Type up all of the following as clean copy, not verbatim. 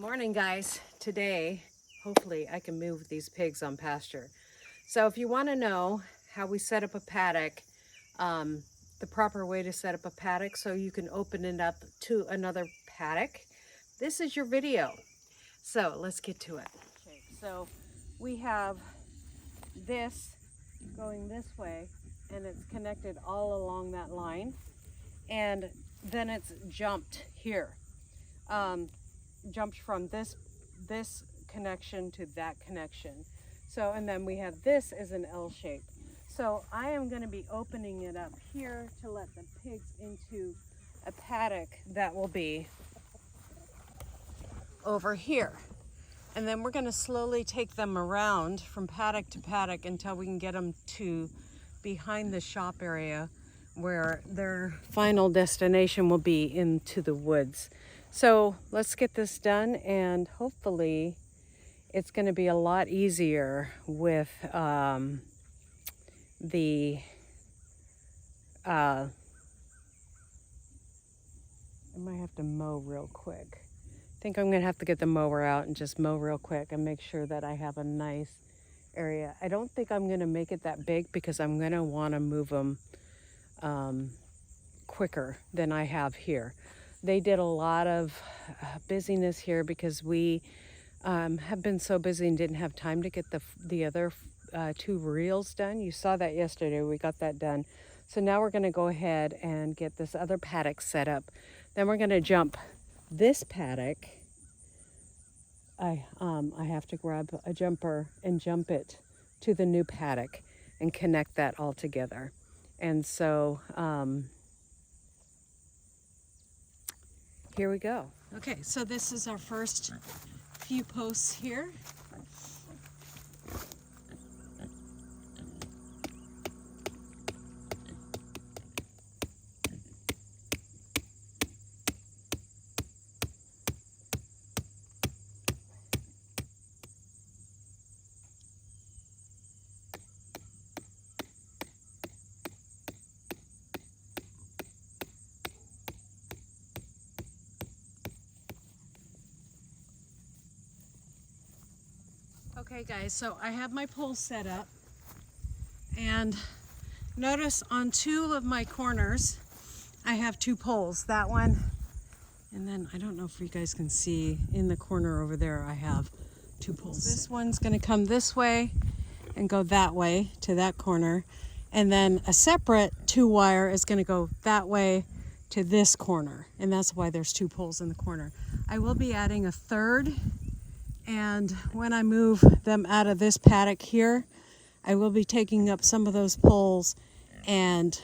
Morning, guys. Today, hopefully I can move these pigs on pasture. So if you want to know how we set up a paddock, the proper way to set up a paddock so you can open it up to another paddock, this is your video. So let's get to it. Okay, so we have this going this way and it's connected all along that line, and then it's jumped here. Jumped from this connection to that connection. So, and then we have this as an L shape. So I am going to be opening it up here to let the pigs into a paddock that will be over here. And then we're going to slowly take them around from paddock to paddock until we can get them to behind the shop area where their final destination will be into the woods. So let's get this done, and hopefully it's going to be a lot easier with I might have to mow real quick. I think I'm going to have to get the mower out and just mow real quick and make sure that I have a nice area. I don't think I'm going to make it that big because I'm going to want to move them quicker than I have here. They did a lot of busyness here because we have been so busy and didn't have time to get the other two reels done. You saw that yesterday. We got that done. So now we're going to go ahead and get this other paddock set up. Then we're going to jump this paddock. I have to grab a jumper and jump it to the new paddock and connect that all together. And so here we go. Okay, so this is our first few posts here. Okay guys, so I have my poles set up, and notice on two of my corners I have two poles, that one, and then I don't know if you guys can see in the corner over there I have two poles. This one's going to come this way and go that way to that corner, and then a separate 2-wire is going to go that way to this corner, and that's why there's two poles in the corner. I will be adding a third, and when I move them out of this paddock here, I will be taking up some of those poles and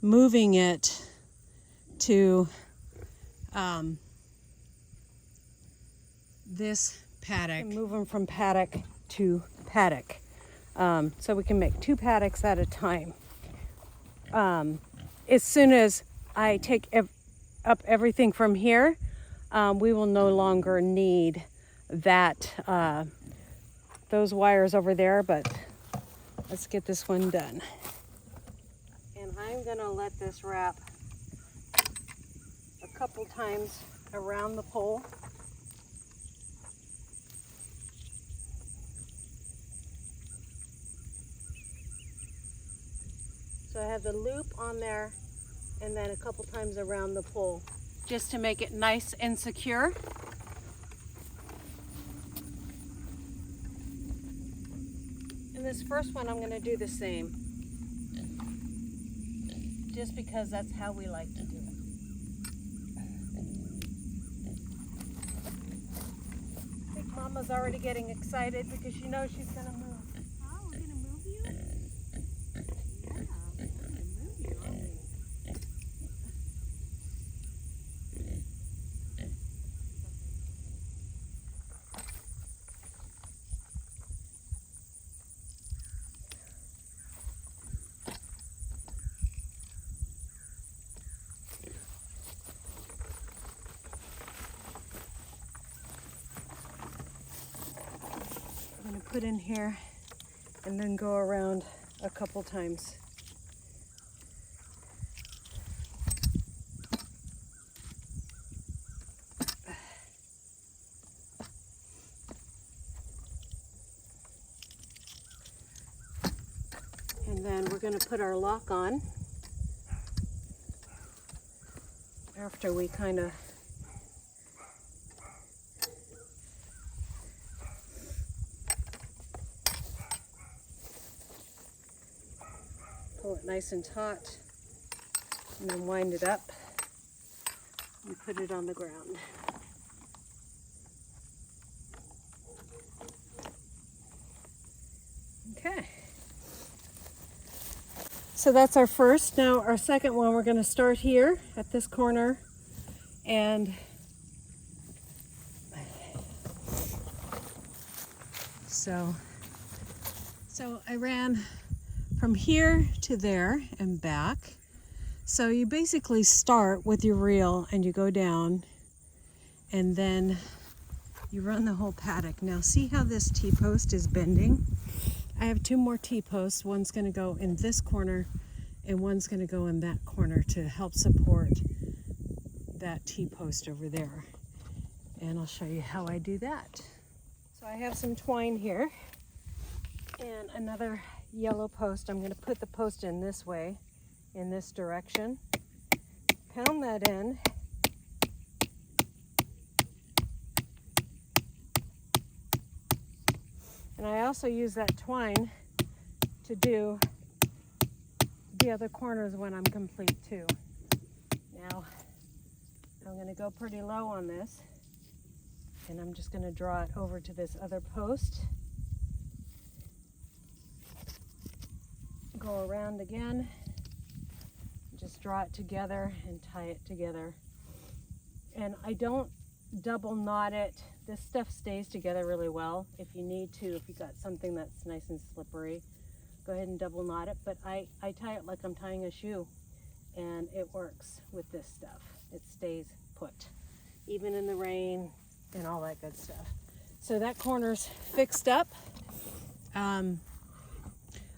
moving it to this paddock. Move them from paddock to paddock, so we can make two paddocks at a time. As soon as I take up everything from here, we will no longer need that those wires over there, but let's get this one done. And I'm gonna let this wrap a couple times around the pole. So I have the loop on there and then a couple times around the pole, just to make it nice and secure. And this first one I'm going to do the same, just because that's how we like to do it. I think Mama's already getting excited because she knows she's going to move. Oh, we're going to move you? Yeah, we're going to move you, aren't we? Put in here and then go around a couple times. And then we're going to put our lock on after we kind of pull it nice and taut, and then wind it up and put it on the ground. Okay. So that's our first. Now our second one, we're going to start here at this corner, and so I ran from here to there and back. So you basically start with your reel and you go down, and then you run the whole paddock. Now see how this T-post is bending? I have two more T-posts. One's going to go in this corner and one's going to go in that corner to help support that T-post over there. And I'll show you how I do that. So I have some twine here and another yellow post. I'm going to put the post in this way, in this direction. Pound that in. And I also use that twine to do the other corners when I'm complete too. Now, I'm going to go pretty low on this, and I'm just going to draw it over to this other post. Go around again, just draw it together and tie it together. And I don't double knot it. This stuff stays together really well. If you need to, if you got something that's nice and slippery, go ahead and double knot it. But I tie it like I'm tying a shoe, and it works with this stuff. It stays put, even in the rain and all that good stuff. So that corner's fixed up. On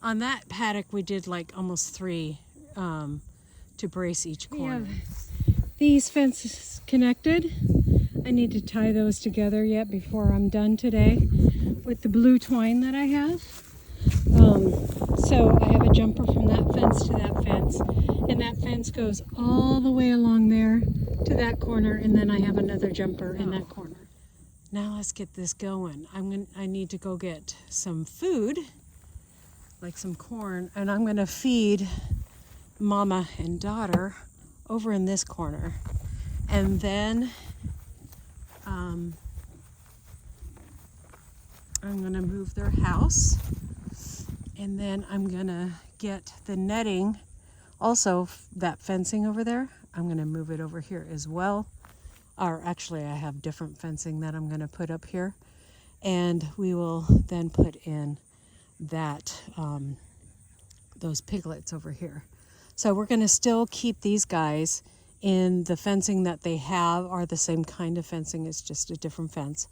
that paddock, we did like almost 3 to brace each corner. We have these fences connected. I need to tie those together yet before I'm done today with the blue twine that I have. So I have a jumper from that fence to that fence, and that fence goes all the way along there to that corner, and then I have another jumper in that corner. Now let's get this going. I need to go get some food, like some corn, and I'm gonna feed mama and daughter over in this corner. And then I'm gonna move their house, and then I'm gonna get the netting, also that fencing over there, I'm gonna move it over here as well. Or actually I have different fencing that I'm gonna put up here, and we will then put in that those piglets over here. So we're gonna still keep these guys in the fencing that they have, are the same kind of fencing, it's just a different fence,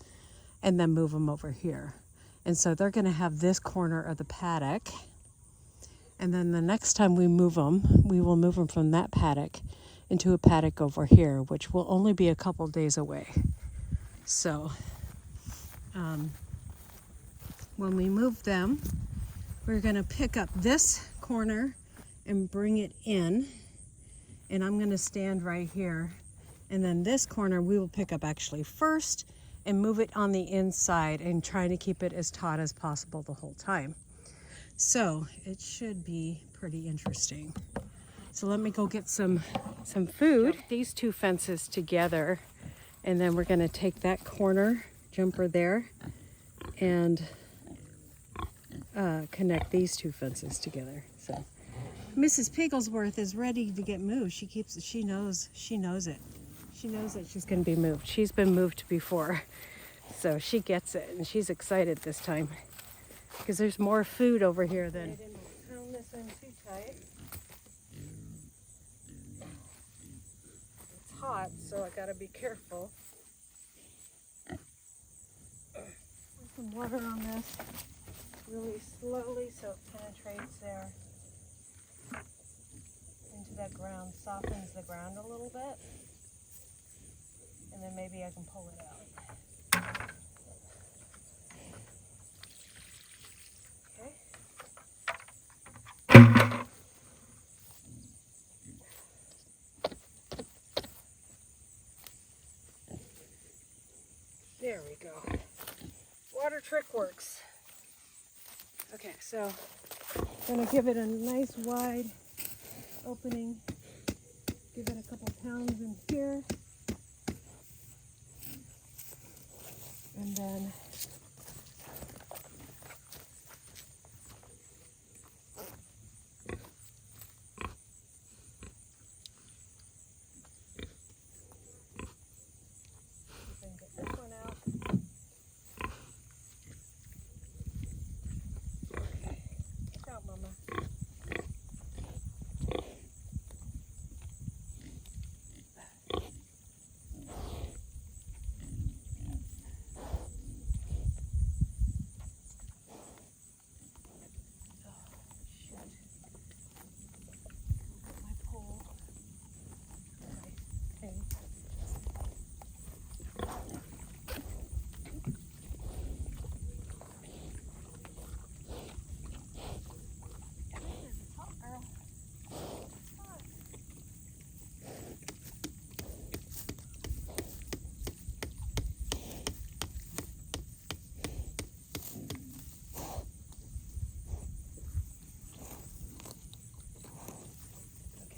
and then move them over here. And so they're gonna have this corner of the paddock, and then the next time we move them, we will move them from that paddock into a paddock over here, which will only be a couple days away. So when we move them, we're gonna pick up this corner and bring it in, and I'm gonna stand right here, and then this corner we will pick up actually first and move it on the inside and try to keep it as taut as possible the whole time. So it should be pretty interesting. So let me go get some food. These two fences together, and then we're gonna take that corner jumper there and connect these two fences together. So Mrs. Pigglesworth is ready to get moved. She knows it. She knows that she's going to be moved. She's been moved before, so she gets it, and she's excited this time because there's more food over here than. I didn't pound this in too tight. It's hot, so I got to be careful. Put some water on this really slowly so it penetrates there into that ground, softens the ground a little bit, and then maybe I can pull it out. Okay. her trick works. Okay, so I'm gonna give it a nice wide opening. Give it a couple pounds in here. And then get this one out. Okay. Look out, Mama.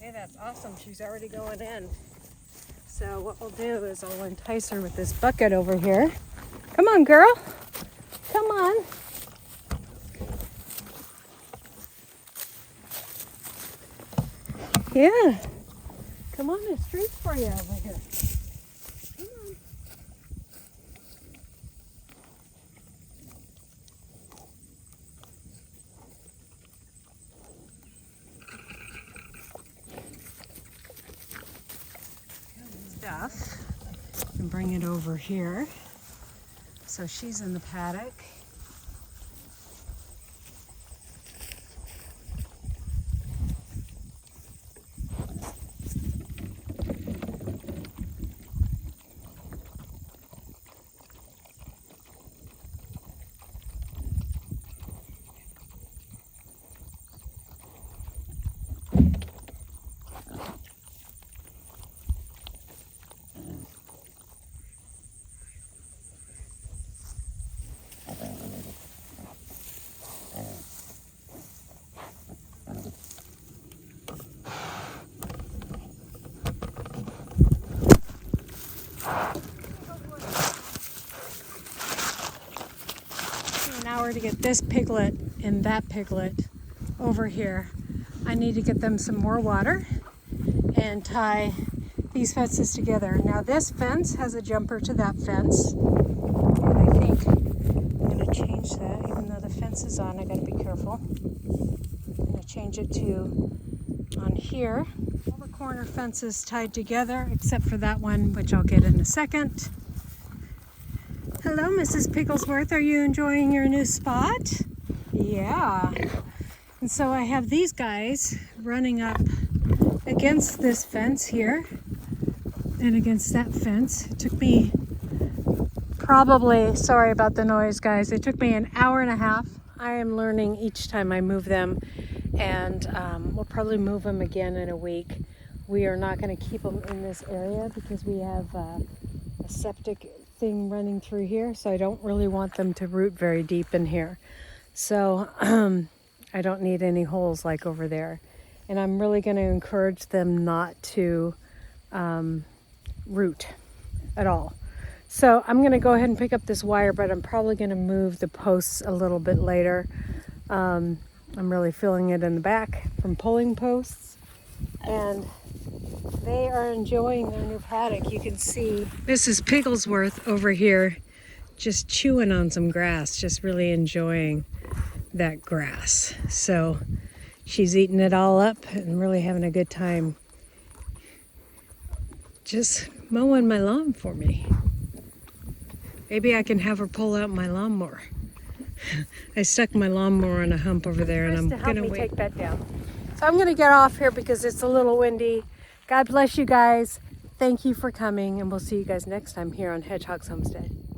Okay, that's awesome. She's already going in. So what we'll do is I'll entice her with this bucket over here. Come on, girl. Come on. Yeah. Come on, there's treats for you over here. Come on. Stuff and bring it over here. So she's in the paddock. An hour to get this piglet and that piglet over here. I need to get them some more water and tie these fences together. Now this fence has a jumper to that fence, and I think I'm going to change that. Even though the fence is on, I got to be careful. I'm going to change it to on here. All the corner fences tied together except for that one, which I'll get in a second. Hello, Mrs. Picklesworth. Are you enjoying your new spot? Yeah. And so I have these guys running up against this fence here and against that fence. It took me probably, sorry about the noise, guys, it took me an hour and a half. I am learning each time I move them, and we'll probably move them again in a week. We are not going to keep them in this area because we have a septic thing running through here, so I don't really want them to root very deep in here. So I don't need any holes like over there. And I'm really going to encourage them not to root at all. So I'm going to go ahead and pick up this wire, but I'm probably going to move the posts a little bit later. I'm really feeling it in the back from pulling posts. And they are enjoying their new paddock. You can see Mrs. Pigglesworth over here just chewing on some grass, just really enjoying that grass. So she's eating it all up and really having a good time just mowing my lawn for me. Maybe I can have her pull out my lawnmower. I stuck my lawnmower on a hump over there, and I'm gonna wait. Take that down. So I'm gonna get off here because it's a little windy. God bless you guys. Thank you for coming, and we'll see you guys next time here on Hedgehog's Homestead.